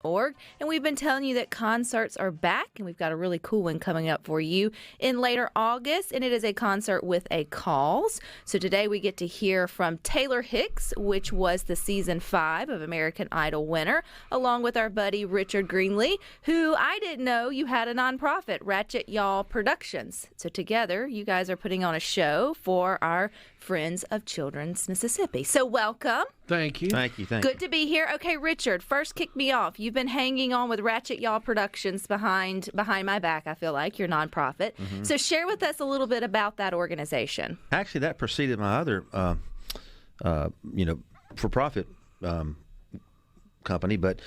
org. And we've been telling you that concerts are back, and we've got a really cool one coming up for you in later August, and it is a concert with a cause. So today we get to hear from Taylor Hicks, which was the season 5 of American Idol winner, along with our buddy Richard Greenlee, who I didn't know you had a nonprofit, Wratchet Y'all Productions. So together you guys are putting on a show for our Friends of Children's Mississippi. So welcome. Thank you. Thank you. Good to be here. Okay, Richard, first kick me off. You've been hanging on with Wratchet Y'all Productions behind my back, I feel like, your nonprofit. Mm-hmm. So share with us a little bit about that organization. Actually, that preceded my other, for-profit company, but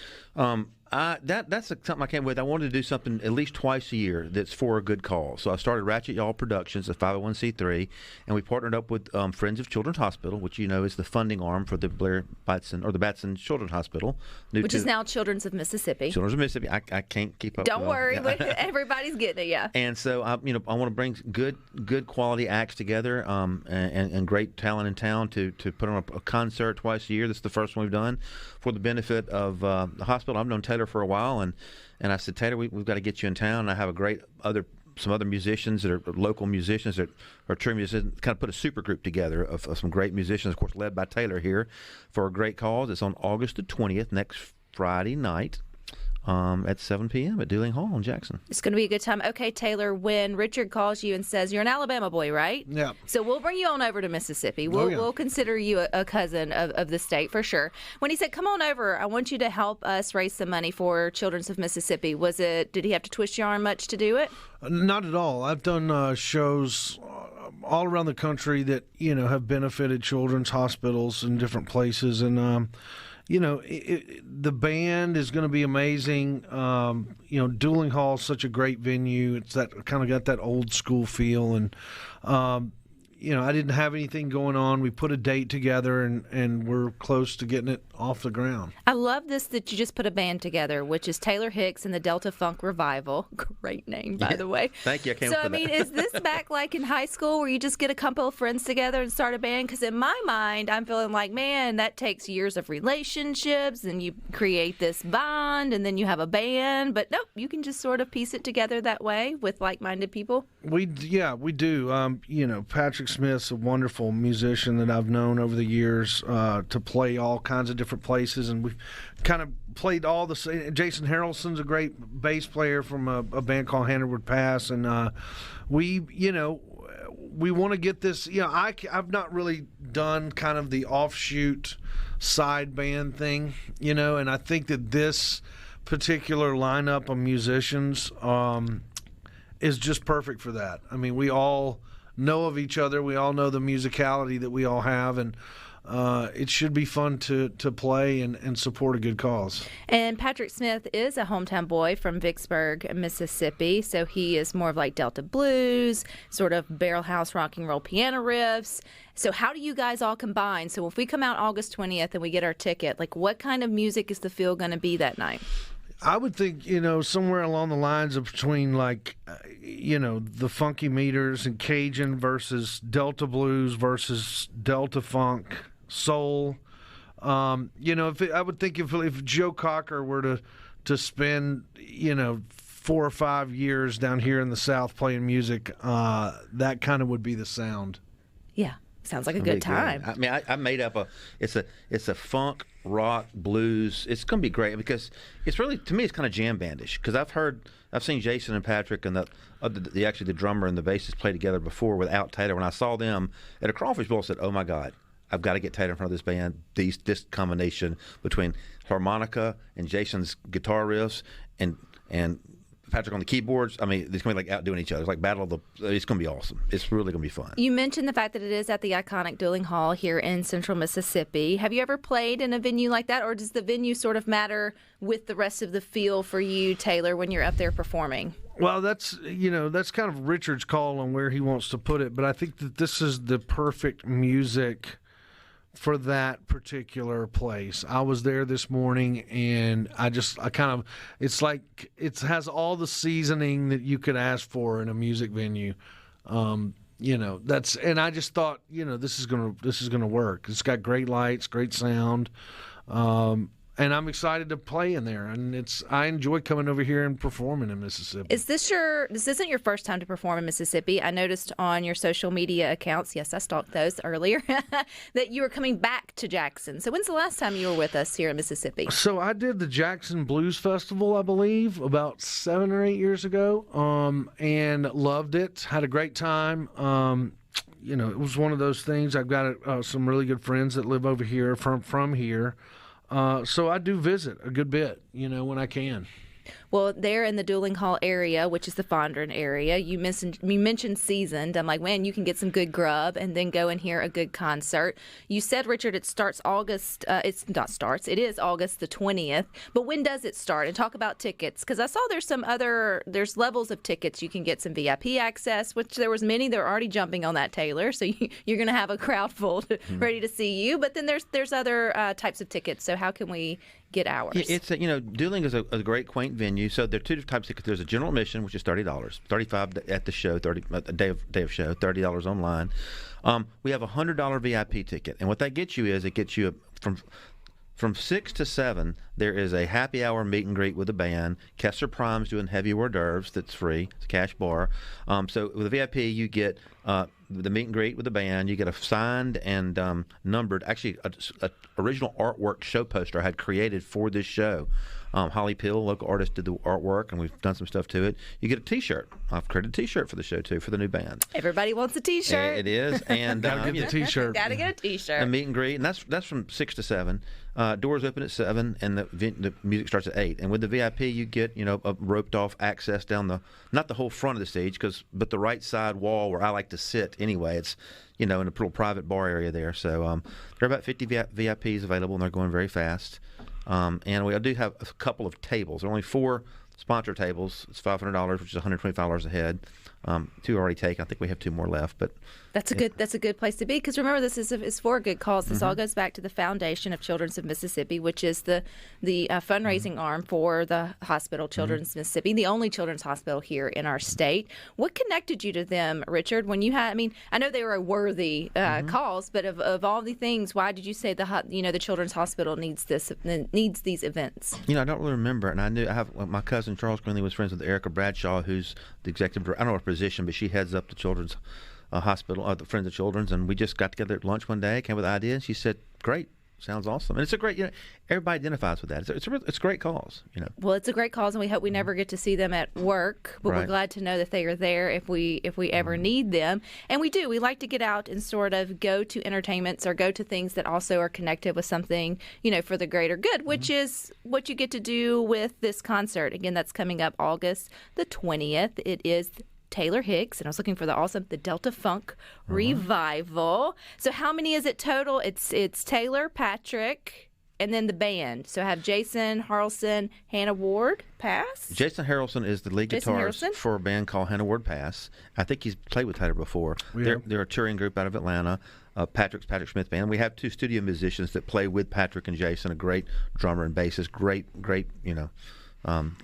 that's something I came with. I wanted to do something at least twice a year that's for a good cause. So I started Wratchet Y'all Productions, a 501c3, and we partnered up with Friends of Children's Hospital, which you know is the funding arm for the Blair Batson or the Batson Children's Hospital, which is now Children's of Mississippi. Children's of Mississippi. I can't keep up. Don't worry, everybody's getting it. Yeah. And so I want to bring good quality acts together, and great talent in town to put on a concert twice a year. This is the first one we've done for the benefit of the hospital. I've known Taylor for a while, and I said, Taylor, we've got to get you in town. And I have some other musicians that are local musicians that are true musicians, kind of put a super group together of some great musicians, of course, led by Taylor here for a great cause. It's on August the 20th, next Friday night. At 7 p.m. at Dooling Hall in Jackson. It's going to be a good time. Okay, Taylor, when Richard calls you and says, you're an Alabama boy, right? Yeah. So we'll bring you on over to Mississippi. We'll consider you a cousin of the state for sure. When he said, come on over, I want you to help us raise some money for Children's of Mississippi, did he have to twist your arm much to do it? Not at all. I've done shows all around the country that, have benefited children's hospitals in different places, and the band is going to be amazing. Dooling Hall is such a great venue. It's that kind of got that old school feel. And, I didn't have anything going on. We put a date together, and we're close to getting it off the ground. I love this that you just put a band together, which is Taylor Hicks and the Delta Funk Revival. Great name, by the way. Thank you. I can't So, is this back like in high school where you just get a couple of friends together and start a band? Because in my mind, I'm feeling like, man, that takes years of relationships, and you create this bond, and then you have a band. But nope, you can just sort of piece it together that way with like-minded people. We do. Patrick Smith's a wonderful musician that I've known over the years to play all kinds of different places, and we've kind of played all the same. Jason Harrelson's a great bass player from a band called Handerwood Pass, and we want to get this. I've not really done kind of the offshoot side band thing, and I think that this particular lineup of musicians is just perfect for that. I mean, we all know of each other. We all know the musicality that we all have, and it should be fun to play and support a good cause. And Patrick Smith is a hometown boy from Vicksburg, Mississippi, so he is more of like Delta blues, sort of barrel house rock and roll piano riffs. So how do you guys all combine? So if we come out August 20th and we get our ticket, like what kind of music is the feel going to be that night? I would think, somewhere along the lines of between the funky meters and Cajun versus Delta blues versus Delta funk, soul. I would think if Joe Cocker were to spend, 4 or 5 years down here in the South playing music, that kind of would be the sound. Yeah. Sounds like a good time. I mean, I made up it's a funk, rock, blues. It's going to be great because it's really, to me, it's kind of jam bandish because I've seen Jason and Patrick and the drummer and the bassist play together before without Taylor. When I saw them at a crawfish bowl, I said, oh my God, I've got to get Taylor in front of this band. This combination between harmonica and Jason's guitar riffs and Patrick on the keyboards. I mean, it's going to be like outdoing each other. It's like it's going to be awesome. It's really going to be fun. You mentioned the fact that it is at the iconic Dooling Hall here in Central Mississippi. Have you ever played in a venue like that, or does the venue sort of matter with the rest of the feel for you, Taylor, when you're up there performing? Well, that's kind of Richard's call on where he wants to put it, but I think that this is the perfect music for that particular place. I was there this morning, and it's like it has all the seasoning that you could ask for in a music venue. And I just thought, this is gonna work. It's got great lights, great sound, and and I'm excited to play in there. And I enjoy coming over here and performing in Mississippi. This isn't your first time to perform in Mississippi. I noticed on your social media accounts, yes, I stalked those earlier, that you were coming back to Jackson. So when's the last time you were with us here in Mississippi? So I did the Jackson Blues Festival, I believe, about 7 or 8 years ago, and loved it. Had a great time. It was one of those things. I've got some really good friends that live over here from here. So I do visit a good bit, when I can. Well, there in the Dueling Hall area, which is the Fondren area, you mentioned seasoned. I'm like, man, you can get some good grub and then go and hear a good concert. You said, Richard, it starts August. It is August the 20th. But when does it start? And talk about tickets, because I saw there's levels of tickets. You can get some VIP access, which there was many that are already jumping on that, Taylor. So you're going to have a crowd full ready to see you. But then there's other types of tickets. So how can we get ours? It's Dueling is a great quaint venue. So there are two types of tickets. There's a general admission, which is $30, $35 at the show, day of show, $30 online. We have a $100 VIP ticket, and what that gets you is from 6 to 7. There is a happy hour meet and greet with the band. Kessler Prime's doing heavy hors d'oeuvres. That's free. It's a cash bar. So with the VIP, you get the meet and greet with the band. You get a signed and numbered, actually, a original artwork show poster I had created for this show. Holly Peel, local artist, did the artwork, and we've done some stuff to it. You get a T-shirt. I've created a T-shirt for the show, too, for the new band. Everybody wants a T-shirt. It is. And Gotta get the T-shirt. Gotta get a T-shirt. A meet and greet, and that's from 6 to 7. Doors open at 7, and the music starts at 8. And with the VIP, you get a roped off access down not the whole front of the stage, but the right side wall where I like to sit anyway. It's in a little private bar area there. So there are about 50 VIPs available, and they're going very fast. And we do have a couple of tables. There are only 4 sponsor tables. It's $500, which is $125 a head. 2 already taken. I think we have 2 more left, but that's a good place to be, because remember, this is for a good cause. This all goes back to the Foundation of Children's of Mississippi, which is the fundraising arm for the hospital, Children's Mississippi, the only children's hospital here in our state. What connected you to them, Richard? When you had, I know they were a worthy cause, but of all the things, why did you say the Children's Hospital needs these events? I don't really remember, and I have my cousin Charles Greenlee was friends with Erica Bradshaw, who's the executive director. I don't know her position, but she heads up the Children's Hospital, the Friends of Children's, and we just got together at lunch one day, came with an idea, and she said, great, sounds awesome. And it's a great, everybody identifies with that. It's a great cause, Well, it's a great cause, and we hope we never get to see them at work, but we're glad to know that they are there if we ever need them. And we do. We like to get out and sort of go to entertainments or go to things that also are connected with something, for the greater good, which is what you get to do with this concert. Again, that's coming up August the 20th. It is Taylor Hicks, and I was looking for the Delta Funk Revival. So how many is it total? It's Taylor, Patrick, and then the band. So I have Jason Harrelson, Hannah Ward Pass. Jason Harrelson is the lead guitarist for a band called Hannah Ward Pass. I think he's played with Taylor before. Yeah. They're a touring group out of Atlanta. Patrick Smith Band. We have 2 studio musicians that play with Patrick and Jason, a great drummer and bassist, great,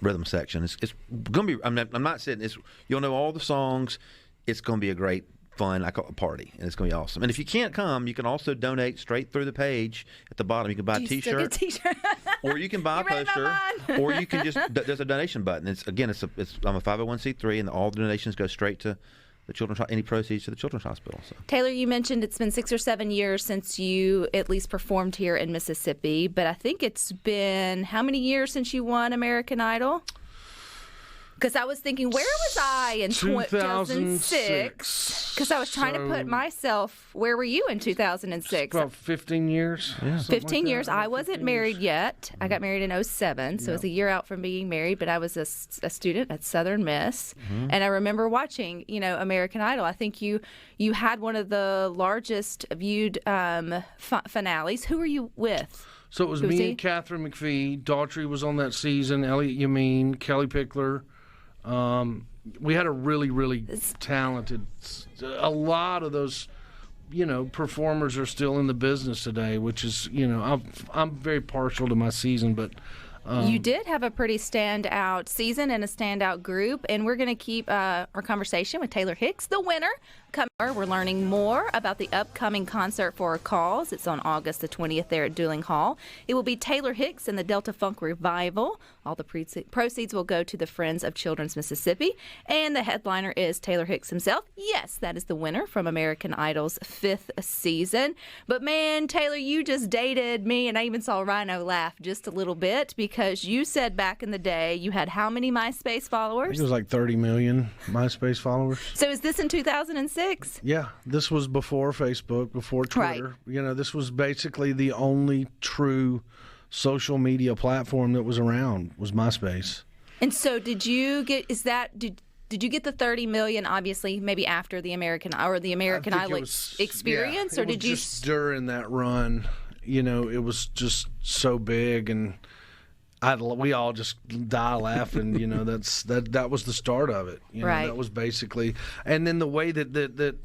rhythm section. It's going to be. I'm not saying you'll know all the songs. It's going to be a great, fun, I call it a party, and it's going to be awesome. And if you can't come, you can also donate streit through the page at the bottom. You can buy a T-shirt, or you can buy a poster, or you can just. There's a donation button. I'm a 501c3, and all the donations go straight to the children's, any proceeds to the Children's Hospital. So. Taylor, you mentioned it's been 6 or 7 years since you at least performed here in Mississippi, but I think it's been how many years since you won American Idol? Because I was thinking, where was I in 2006? Because I was trying to put myself, where were you in 2006? About 15 years. Yeah. 15 years. I wasn't married yet. I got married in 2007, so it was a year out from being married, but I was a student at Southern Miss. And I remember watching, American Idol. I think you had one of the largest viewed finales. Who were you with? So it was me and Catherine McPhee. Daughtry was on that season. Elliot Yameen, Kelly Pickler. We had a really, really talented. A lot of those, performers are still in the business today, which is, I'm very partial to my season, but. You did have a pretty standout season and a standout group, and we're going to keep our conversation with Taylor Hicks, the winner, Coming, we're learning more about the upcoming concert for Calls. It's on August the 20th there at Dooling Hall. It will be Taylor Hicks and the Delta Funk Revival. All the proceeds will go to the Friends of Children's Mississippi. And the headliner is Taylor Hicks himself. Yes, that is the winner from American Idol's 5th season. But man, Taylor, you just dated me, and I even saw Rhino laugh just a little bit because you said back in the day you had how many MySpace followers? I think it was like 30 million MySpace followers. So is this in 2006? Yeah, this was before Facebook, before Twitter. Right. This was basically the only true social media platform that was around was MySpace. And so did you get did you get the 30 million obviously maybe after the American Idol experience, yeah, or did you just during that run, it was just so big, and we all just die laughing, that was the start of it. Right. That was basically, and then the way that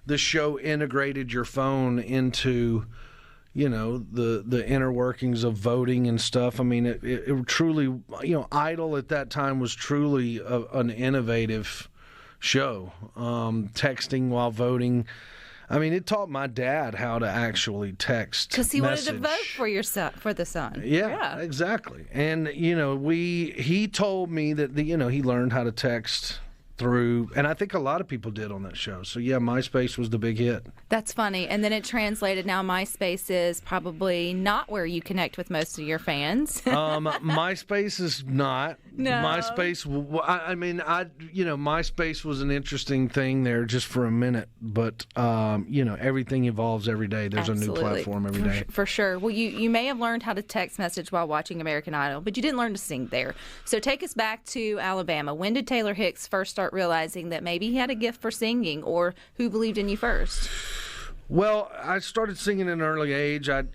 the show integrated your phone into the inner workings of voting and stuff. I mean, it truly, Idol at that time was truly an innovative show. Texting while voting. I mean, it taught my dad how to actually text because he message. wanted to vote for your son, for the son. Yeah, exactly. And he told me that he learned how to text through, and I think a lot of people did on that show. So yeah, MySpace was the big hit. That's funny. And then it translated. Now MySpace is probably not where you connect with most of your fans. MySpace is not. No. MySpace. MySpace was an interesting thing there just for a minute, but everything evolves every day. There's Absolutely. a new platform every day. For sure. Well, you may have learned how to text message while watching American Idol, but you didn't learn to sing there. So take us back to Alabama. When did Taylor Hicks first start realizing that maybe he had a gift for singing, or who believed in you first? Well, I started singing at an early age. I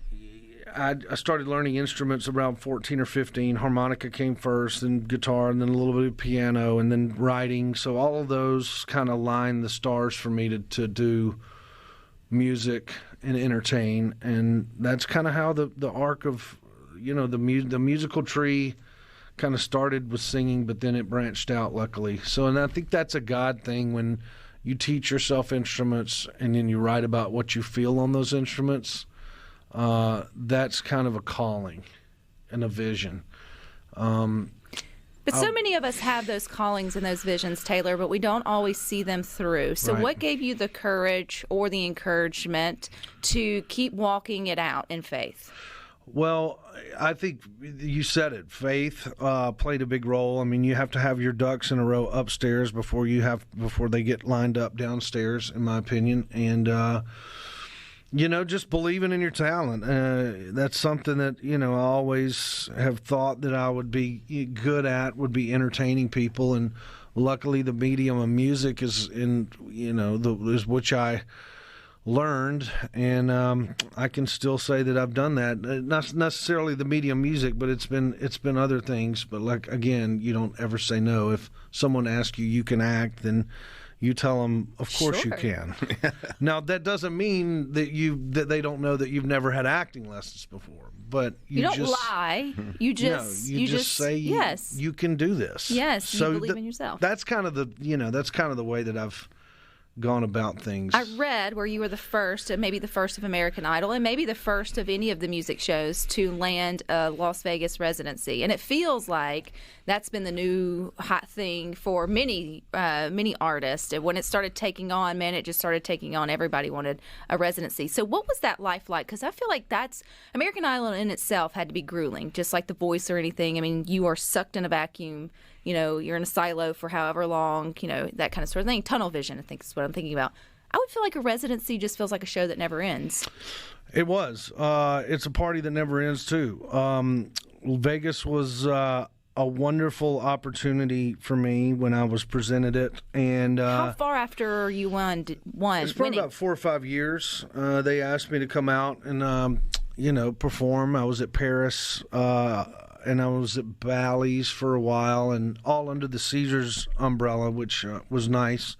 started learning instruments around 14 or 15. Harmonica came first, then guitar, and then a little bit of piano, and then writing. So all of those kind of lined the stars for me to do music and entertain. And that's kind of how the arc of, the musical tree kind of started with singing, but then it branched out, luckily. So, and I think that's a God thing when you teach yourself instruments and then you write about what you feel on those instruments. That's kind of a calling and a vision. But so many of us have those callings and those visions, Taylor, but we don't always see them through. So Right. What gave you the courage or the encouragement to keep walking it out in faith? Well, I think you said it. Faith played a big role. I mean, you have to have your ducks in a row upstairs before they get lined up downstairs, in my opinion. And just believing in your talent. That's something that I always have thought that I would be good at. Would be entertaining people, and luckily the medium of music is is which I learned, and I can still say that I've done that. Not necessarily the medium music, but it's been other things. But like again, you don't ever say no. If someone asks you can act, then you tell them, of course Sure. you can. Now that doesn't mean that they don't know that you've never had acting lessons before. But You don't just lie. You just you just say yes. you can do this. Yes, you So believe in yourself. That's kind of the way that I've gone about things. I read where you were the first, maybe the first of American Idol, and maybe the first of any of the music shows to land a Las Vegas residency. And it feels like that's been the new hot thing for many artists. And when it started taking on, it just started taking on. Everybody wanted a residency. So what was that life like? Because I feel like American Idol in itself had to be grueling, just like The Voice or anything. I mean, you are sucked in a vacuum. You're in a silo for however long, that kind of sort of thing. Tunnel vision, I think is what I'm thinking about. I would feel like a residency just feels like a show that never ends. It was. It's a party that never ends, too. Vegas was a wonderful opportunity for me when I was presented it. And how far after you won? It's probably about 4 or 5 years. They asked me to come out and, perform. I was at Paris, and I was at Bally's for a while, and all under the Caesars umbrella, which was nice.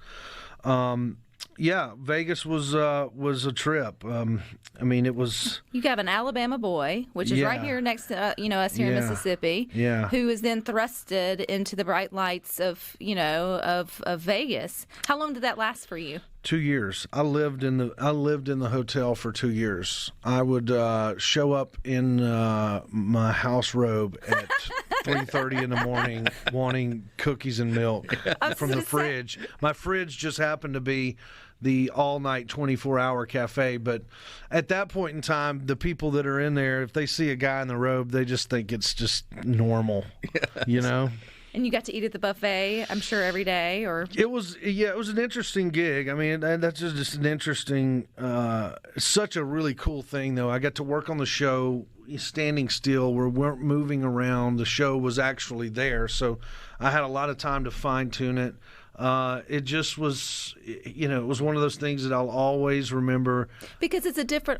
Yeah, Vegas was a trip. I mean, it was. You have an Alabama boy, which is right here next to us here in Mississippi, who is then thrusted into the bright lights of of Vegas. How long did that last for you? 2 years. I lived in the hotel for 2 years. I would show up in my house robe at 3:30 in the morning, wanting cookies and milk from the fridge. My fridge just happened to be the all-night 24-hour cafe, but at that point in time, the people that are in there, if they see a guy in the robe, they just think it's just normal, you know? And you got to eat at the buffet, I'm sure, every day, or it was an interesting gig. I mean, that's just an interesting, such a really cool thing, though. I got to work on the show standing still. We weren't moving around. The show was actually there, so I had a lot of time to fine-tune it. It just was, it was one of those things that I'll always remember. Because it's a different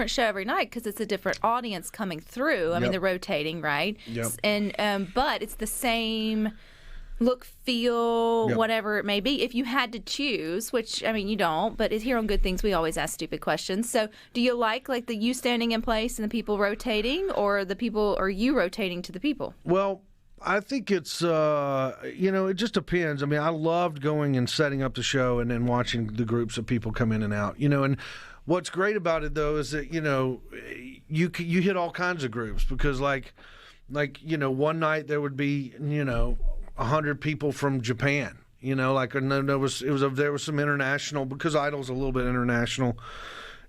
show every night because it's a different audience coming through. I mean, they're rotating, right? Yep. And but it's the same look, feel, whatever it may be. If you had to choose, which, I mean, you don't, but here on Good Things, we always ask stupid questions. So do you like the you standing in place and the people rotating, or you rotating to the people? Well, I think it's, it just depends. I mean, I loved going and setting up the show and then watching the groups of people come in and out, and what's great about it, though, is that, you hit all kinds of groups because one night there would be, 100 people from Japan, there was some international, because Idol's a little bit international.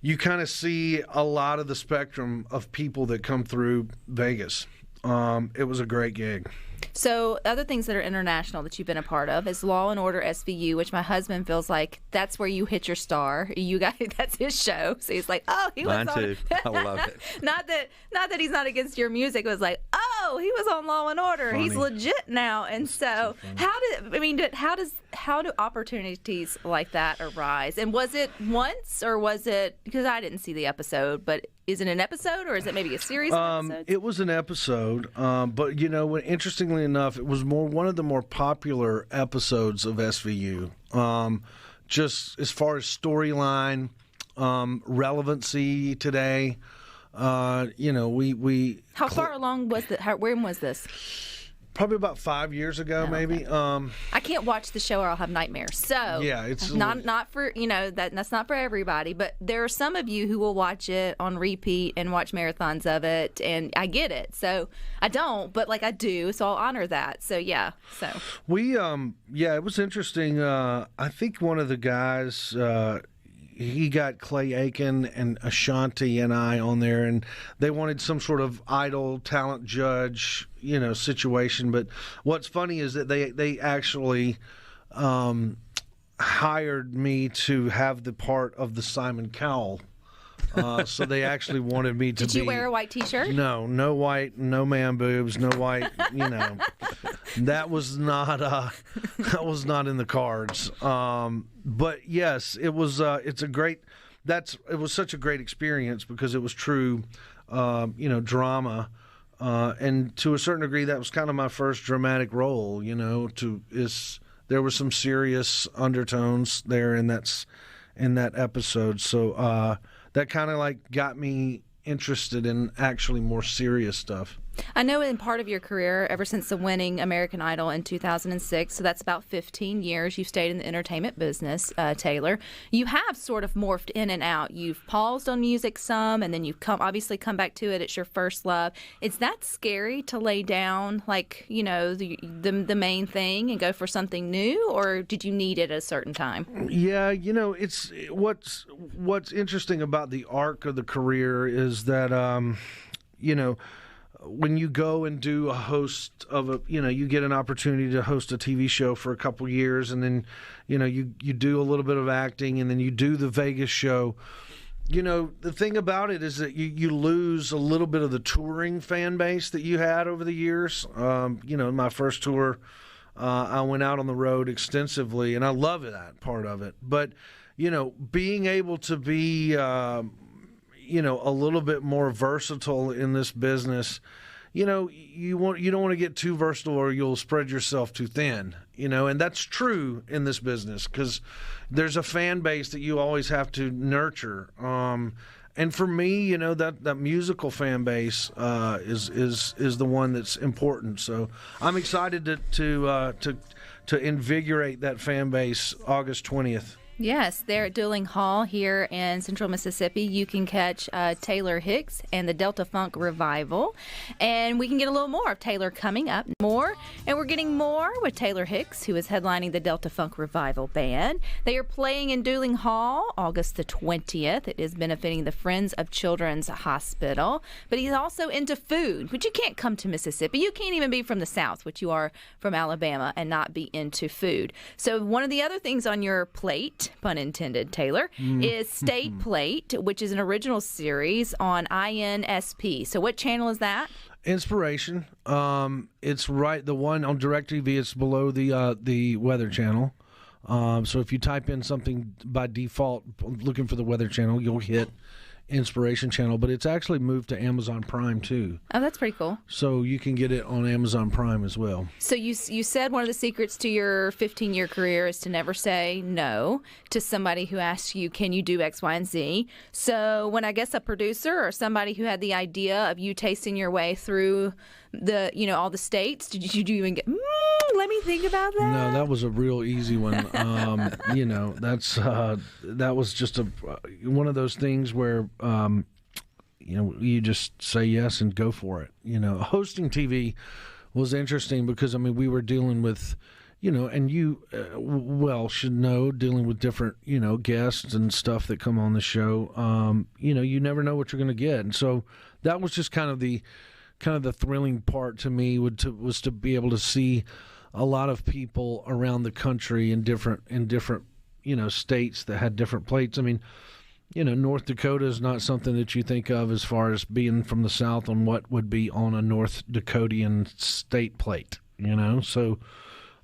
You kind of see a lot of the spectrum of people that come through Vegas. It was a great gig. So other things that are international that you've been a part of is Law and Order SVU, which my husband feels like that's where you hit your star. You guys, that's his show. So he's like, oh, he was on. Mine too. I love it. Not that he's not against your music. It was like, oh, he was on Law and Order. Funny. He's legit now. And so how do opportunities like that arise? And was it once, or was it, because I didn't see the episode, but is it an episode, or is it maybe a series of episodes? It was an episode, but interestingly enough, it was one of the more popular episodes of SVU. Just as far as storyline, relevancy today, we. How far along was when was this? Probably about 5 years ago, maybe. Okay. I can't watch the show or I'll have nightmares. So yeah, it's not for that's not for everybody. But there are some of you who will watch it on repeat and watch marathons of it, and I get it. So I don't, but I do. So I'll honor that. So yeah. So we it was interesting. I think one of the guys. He got Clay Aiken and Ashanti and I on there, and they wanted some sort of Idol talent judge, situation. But what's funny is that they actually hired me to have the part of the Simon Cowell. So they actually wanted me to be. Did you wear a white T-shirt? No white, no man boobs, no white. That was not in the cards. But yes, it was. It was such a great experience because it was true, drama, and to a certain degree, that was kind of my first dramatic role. There were some serious undertones there in that episode. So that kind of got me interested in actually more serious stuff. I know in part of your career, ever since the winning American Idol in 2006, so that's about 15 years, you've stayed in the entertainment business, Taylor. You have sort of morphed in and out. You've paused on music some, and then you've obviously come back to it. It's your first love. Is that scary to lay down, the main thing and go for something new, or did you need it at a certain time? Yeah, it's what's interesting about the arc of the career is that, when you go and do a host of you get an opportunity to host a TV show for a couple years, and then, you do a little bit of acting, and then you do the Vegas show. The thing about it is that you lose a little bit of the touring fan base that you had over the years. In my first tour, I went out on the road extensively, and I love that part of it. But, being able to be a little bit more versatile in this business, you don't want to get too versatile or you'll spread yourself too thin, and that's true in this business because there's a fan base that you always have to nurture. And for me, that musical fan base is the one that's important. So I'm excited to invigorate that fan base August 20th. Yes, they're at Dueling Hall here in Central Mississippi. You can catch Taylor Hicks and the Delta Funk Revival. And we can get a little more of Taylor coming up. And we're getting more with Taylor Hicks, who is headlining the Delta Funk Revival Band. They are playing in Dueling Hall August the 20th. It is benefiting the Friends of Children's Hospital. But he's also into food, which you can't come to Mississippi. You can't even be from the South, which you are from Alabama, and not be into food. So one of the other things on your plate, pun intended, Taylor, is State Plate, which is an original series on INSP. So what channel is that? Inspiration. It's right, the one on DirecTV. It's below the Weather Channel. So if you type in something by default, looking for the Weather Channel, you'll hit Inspiration Channel. But it's actually moved to Amazon Prime too. Oh, that's pretty cool. So you can get it on Amazon Prime as well. So you said one of the secrets to your 15-year career is to never say no to somebody who asks you, can you do X, Y, and Z? So when I guess a producer or somebody who had the idea of you tasting your way through all the states, did you even get, let me think about that? No, that was a real easy one. That was just one of those things where you just say yes and go for it. Hosting TV was interesting because we were dealing with, and you should know, dealing with different guests and stuff that come on the show. You never know what you're going to get, and so that was just kind of the thrilling part to me was to be able to see a lot of people around the country in different states that had different plates. North Dakota is not something that you think of as far as being from the South on what would be on a North Dakotian state plate, So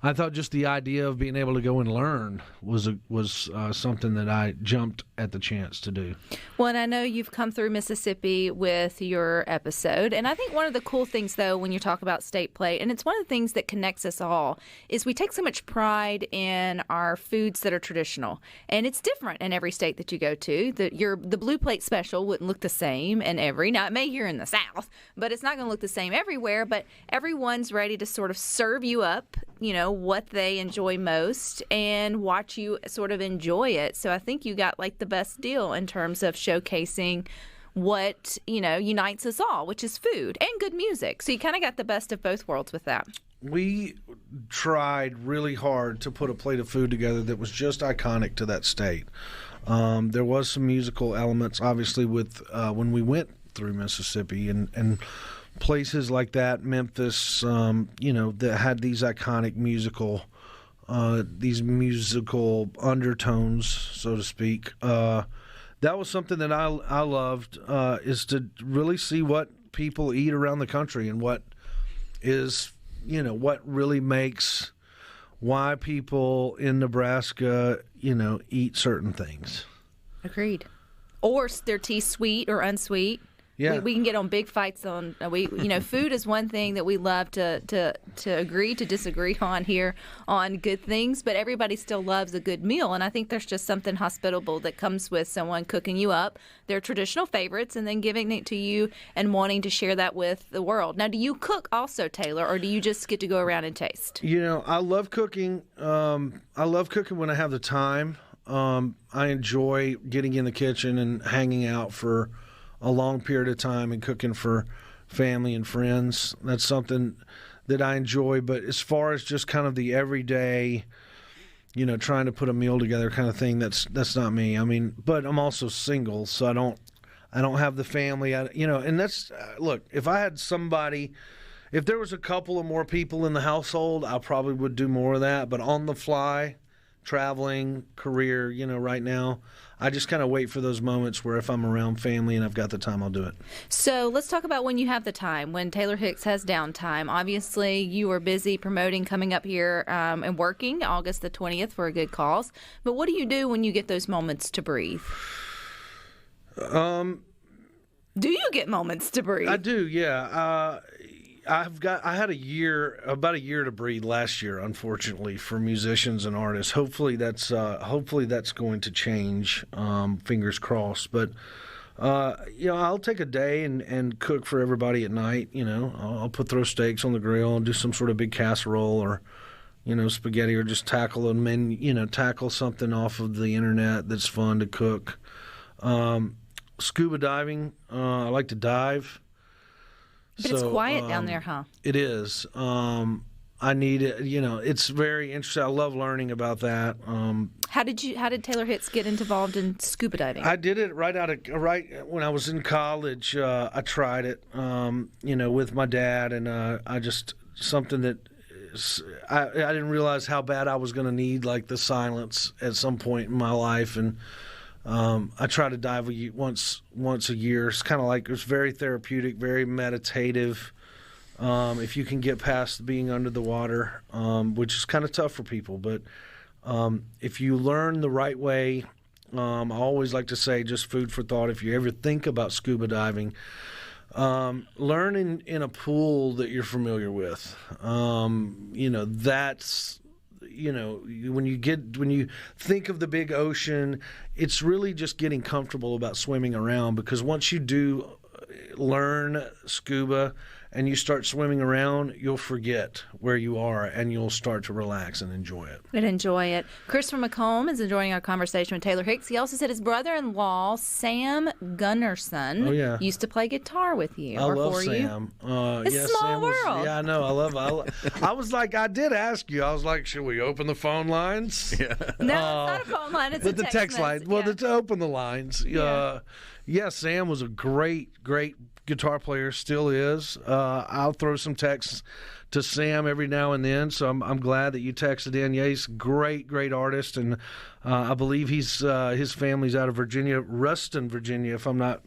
I thought just the idea of being able to go and learn was something that I jumped at the chance to do. Well, and I know you've come through Mississippi with your episode, and I think one of the cool things, though, when you talk about state plate, and it's one of the things that connects us all, is we take so much pride in our foods that are traditional, and it's different in every state that you go to. The blue plate special wouldn't look the same in now it may here in the South, but it's not going to look the same everywhere, but everyone's ready to sort of serve you up, what they enjoy most and watch you sort of enjoy it. So I think you got like the best deal in terms of showcasing what, unites us all, which is food and good music. So you kind of got the best of both worlds with that. We tried really hard to put a plate of food together that was just iconic to that state. There was some musical elements, obviously, with when we went through Mississippi and places like that, Memphis, that had these iconic musical undertones, so to speak. That was something that I loved, is to really see what people eat around the country and what is, what really makes why people in Nebraska, eat certain things. Agreed. Or their tea sweet or unsweet. Yeah. We can get on big fights on food is one thing that we love to agree to disagree on here on good things, but everybody still loves a good meal, and I think there's just something hospitable that comes with someone cooking you up their traditional favorites and then giving it to you and wanting to share that with the world. Now, do you cook also, Taylor, or do you just get to go around and taste? I love cooking. I love cooking when I have the time. I enjoy getting in the kitchen and hanging out for a long period of time and cooking for family and friends. That's something that I enjoy. But as far as just kind of the everyday, trying to put a meal together kind of thing, that's not me. But I'm also single, so I don't have the family. And that's look. If I had somebody, if there was a couple or more people in the household, I probably would do more of that. But on the fly, traveling, career, right now, I just kind of wait for those moments where if I'm around family and I've got the time, I'll do it. So let's talk about when you have the time, when Taylor Hicks has downtime. Obviously, you are busy promoting coming up here and working August the 20th for a good cause. But what do you do when you get those moments to breathe? Do you get moments to breathe? I do, yeah. I had about a year to breathe last year, unfortunately, for musicians and artists. Hopefully that's going to change. Fingers crossed. But I'll take a day and cook for everybody at night. I'll throw steaks on the grill and do some sort of big casserole or spaghetti, or just tackle something off of the internet that's fun to cook. Scuba diving. I like to dive. But it's quiet down there, huh? It is. I need it. It's very interesting. I love learning about that. How did Taylor Hicks get involved in scuba diving? I did it right when I was in college. I tried it, with my dad, and I just something that I didn't realize how bad I was going to need like the silence at some point in my life, and I try to dive once a year. It's kind of like, it's very therapeutic, very meditative. If you can get past being under the water, which is kind of tough for people, but if you learn the right way, I always like to say, just food for thought, if you ever think about scuba diving, learn in a pool that you're familiar with. That's when you think of the big ocean, it's really just getting comfortable about swimming around, because once you do learn scuba and you start swimming around, you'll forget where you are and you'll start to relax and enjoy it. Christopher McComb is enjoying our conversation with Taylor Hicks. He also said his brother-in-law, Sam Gunnarsson, used to play guitar with you. I love Sam. It's a small world. Yeah, I know. I was like, I did ask you. I was like, should we open the phone lines? Yeah. No, it's not a phone line. It's a text line. Well, to open the lines. Yeah, Sam was a great guitar player, still is. I'll throw some texts to Sam every now and then, so I'm glad that you texted in. Yeah, he's a great artist, and I believe his family's out of Virginia, Ruston, Virginia, if I'm not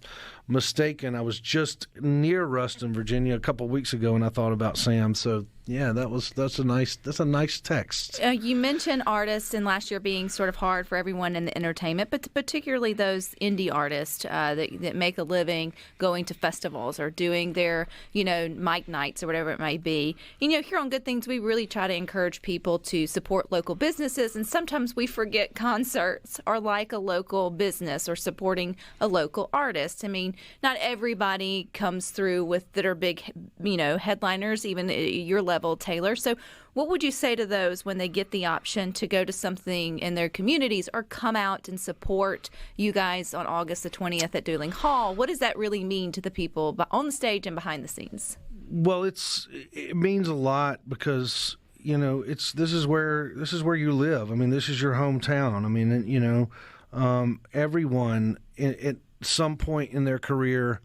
mistaken. I was just near Ruston, Virginia, a couple of weeks ago, and I thought about Sam. So yeah, that's a nice text. You mentioned artists, and last year being sort of hard for everyone in the entertainment, but particularly those indie artists that make a living going to festivals or doing their mic nights or whatever it may be. Here on Good Things, we really try to encourage people to support local businesses, and sometimes we forget concerts are like a local business or supporting a local artist. I mean, not everybody comes through that are big, headliners, even at your level, Taylor. So what would you say to those when they get the option to go to something in their communities or come out and support you guys on August the 20th at Dueling Hall? What does that really mean to the people on the stage and behind the scenes? Well, it means a lot, because this is where you live. I mean, this is your hometown. I mean, everyone at some point in their career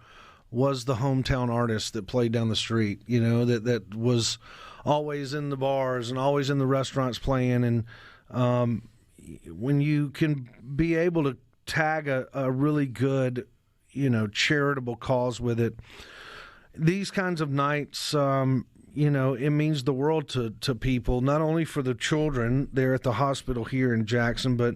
was the hometown artist that played down the street, that was always in the bars and always in the restaurants playing. And when you can be able to tag a really good, charitable cause with it, these kinds of nights, it means the world to people, not only for the children there at the hospital here in Jackson, but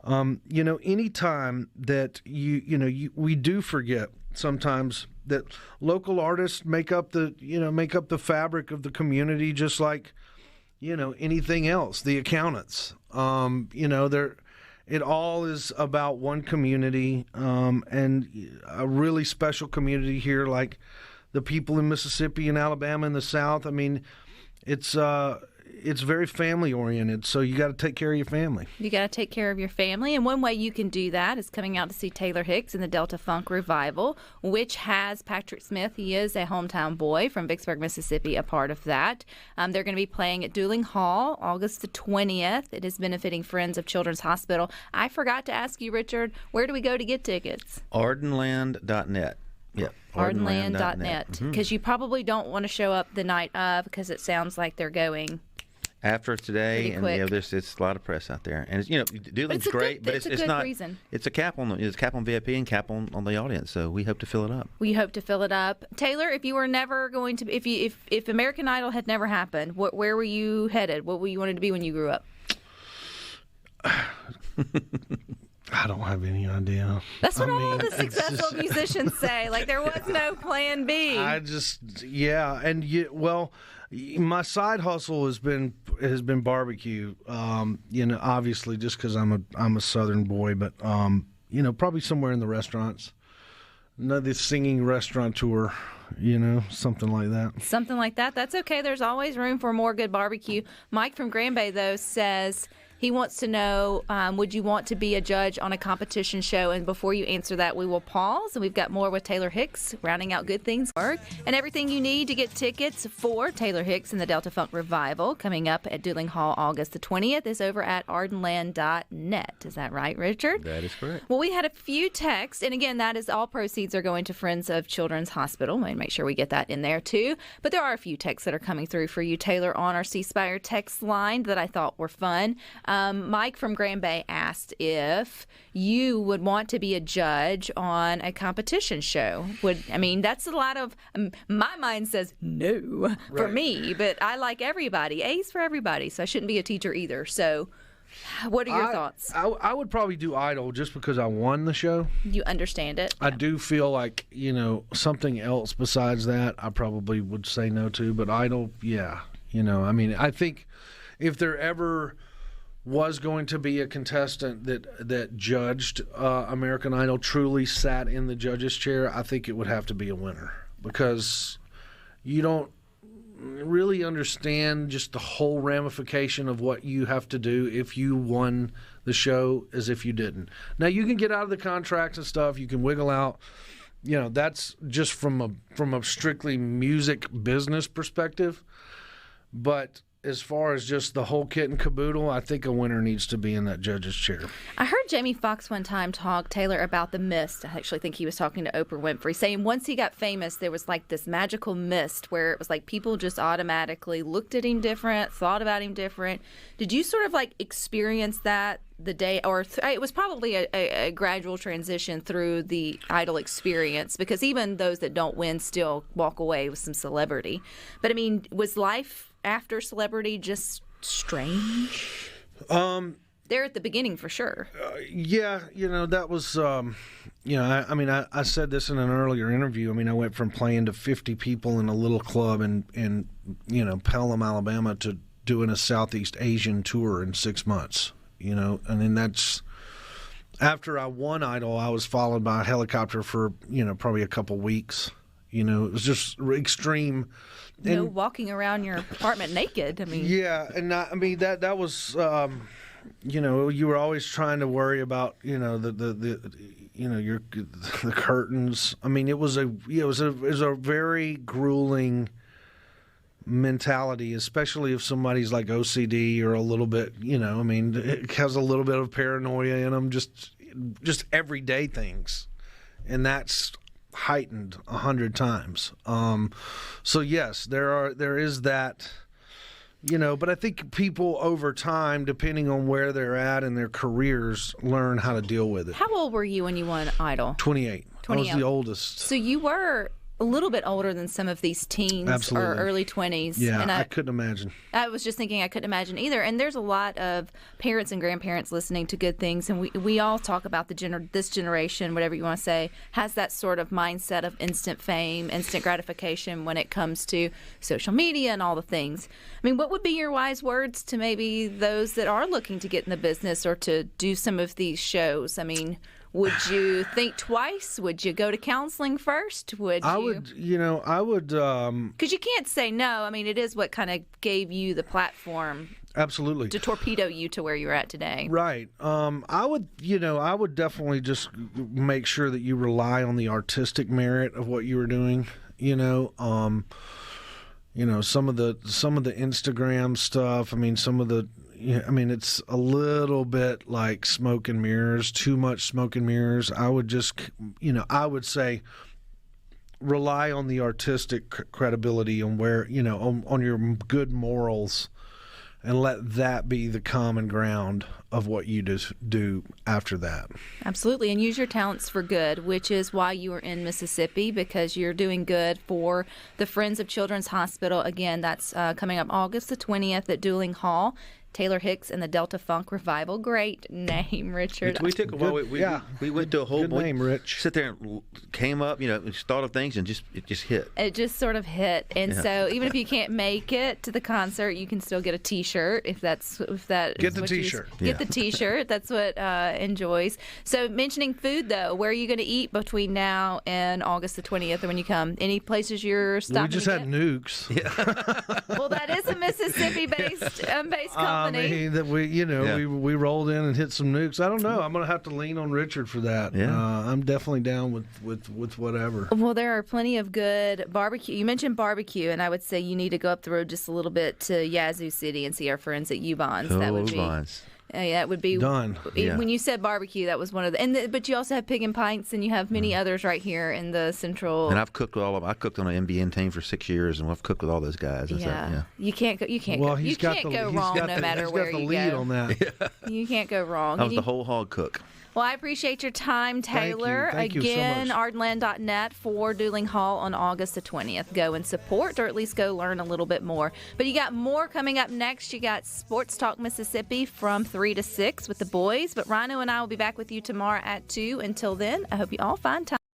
any time that we do forget sometimes that local artists make up the fabric of the community, just like anything else. The accountants, it all is about one community, and a really special community here, like the people in Mississippi and Alabama and the South. I mean, it's very family oriented, so you got to take care of your family. You got to take care of your family, and one way you can do that is coming out to see Taylor Hicks in the Delta Funk Revival, which has Patrick Smith. He is a hometown boy from Vicksburg, Mississippi, a part of that. They're going to be playing at Dueling Hall August the 20th. It is benefiting Friends of Children's Hospital. I forgot to ask you, Richard, where do we go to get tickets? Ardenland.net. Yeah, Ardenland.net, because you probably don't want to show up the night of, because it sounds like they're going after today, and it's a lot of press out there, and Dueling's great, but it's not. Reason. It's a cap on VIP and cap on the audience, so we hope to fill it up. Taylor, if you were never going to, if American Idol had never happened, where were you headed? What were you wanted to be when you grew up? I don't have any idea. That's what all the it's successful just- musicians say. Like there was no plan B. My side hustle has been barbecue. Obviously just because I'm a Southern boy, but probably somewhere in the restaurants. Another singing restaurateur, something like that. Something like that. That's okay. There's always room for more good barbecue. Mike from Grand Bay, though, says he wants to know, would you want to be a judge on a competition show? And before you answer that, we will pause. And we've got more with Taylor Hicks, rounding out good things. And everything you need to get tickets for Taylor Hicks and the Delta Funk Revival coming up at Dueling Hall August the 20th is over at ardenland.net. Is that right, Richard? That is correct. Well, we had a few texts. And again, that is all proceeds are going to Friends of Children's Hospital. And make sure we get that in there, too. But there are a few texts that are coming through for you, Taylor, on our C Spire text line that I thought were fun. Mike from Grand Bay asked if you would want to be a judge on a competition show. That's a lot of, my mind says no for me, but I like everybody. A's for everybody, so I shouldn't be a teacher either. So what are your thoughts? I would probably do Idol just because I won the show. You understand it? I do feel like, something else besides that I probably would say no to, but Idol, yeah. I think if there ever was going to be a contestant that judged American Idol, truly sat in the judge's chair, I think it would have to be a winner, because you don't really understand just the whole ramification of what you have to do if you won the show as if you didn't. Now, you can get out of the contracts and stuff, you can wiggle out, that's just from a strictly music business perspective, but as far as just the whole kit and caboodle, I think a winner needs to be in that judge's chair. I heard Jamie Foxx one time talk, Taylor, about the mist. I actually think he was talking to Oprah Winfrey, saying once he got famous, there was like this magical mist where it was like people just automatically looked at him different, thought about him different. Did you sort of like experience that the day, or it was probably a gradual transition through the Idol experience, because even those that don't win still walk away with some celebrity. But was life after celebrity just strange? There at the beginning for sure. That was I said this in an earlier interview. I went from playing to 50 people in a little club in Pelham, Alabama, to doing a Southeast Asian tour in 6 months. And then that's after I won Idol, I was followed by a helicopter for probably a couple weeks. It was just extreme. Walking around your apartment naked. Yeah, and that was you were always trying to worry about the curtains. It was a very grueling mentality, especially if somebody's like OCD or a little bit, it has a little bit of paranoia in them, just everyday things, and that's heightened 100 times. So yes, there is that, but I think people over time, depending on where they're at in their careers, learn how to deal with it. How old were you when you won Idol? 28. I was the oldest. So you were a little bit older than some of these teens. Absolutely. Or early 20s. Yeah, and I couldn't imagine. I was just thinking I couldn't imagine either. And there's a lot of parents and grandparents listening to Good Things, and we all talk about this generation, whatever you want to say, has that sort of mindset of instant fame, instant gratification when it comes to social media and all the things. What would be your wise words to maybe those that are looking to get in the business or to do some of these shows? Would you think twice? Would you go to counseling first? I would. Because you can't say no. It is what kind of gave you the platform. Absolutely. To torpedo you to where you're at today. Right. I would definitely just make sure that you rely on the artistic merit of what you were doing. Some of the Instagram stuff. Some of the. It's a little bit like smoke and mirrors, too much smoke and mirrors. I would just, I would say rely on the artistic credibility and where, on your good morals, and let that be the common ground of what you do after that. Absolutely, and use your talents for good, which is why you are in Mississippi, because you're doing good for the Friends of Children's Hospital. Again, that's coming up August the 20th at Dueling Hall. Taylor Hicks and the Delta Funk Revival. Great name, Richard. We took a while. We went to a whole Good name, Rich. Sit there and came up, just thought of things and it just hit. It just sort of hit, and so even if you can't make it to the concert, you can still get a T-shirt if that get the T-shirt. Get the T-shirt. That's what enjoys. So mentioning food though, where are you going to eat between now and August the 20th, or when you come? Any places you're stopping? We just had Nukes. Well, that is a Mississippi-based company. I mean, that we rolled in and hit some Nukes. I don't know. I'm going to have to lean on Richard for that. Yeah. I'm definitely down with whatever. Well, there are plenty of good barbecue. You mentioned barbecue, and I would say you need to go up the road just a little bit to Yazoo City and see our friends at Ubon's. That would be Ubon's. Yeah, it would be done. When you said barbecue, that was one of the. But you also have Pig and Pints, and you have many others right here in the central. And I've cooked with all of. I cooked on an NBN team for 6 years, and I've cooked with all those guys. Yeah. You can't go. You can't. Well, go, you can't go wrong no matter where you go. He's got the lead on that. You can't go wrong. I was the whole hog cook. Well, I appreciate your time, Taylor. Thank you so Again, much. ardenland.net for Dueling Hall on August the 20th. Go and support, or at least go learn a little bit more. But you got more coming up next. You got Sports Talk Mississippi from 3 to 6 with the boys. But Rhino and I will be back with you tomorrow at 2. Until then, I hope you all find time.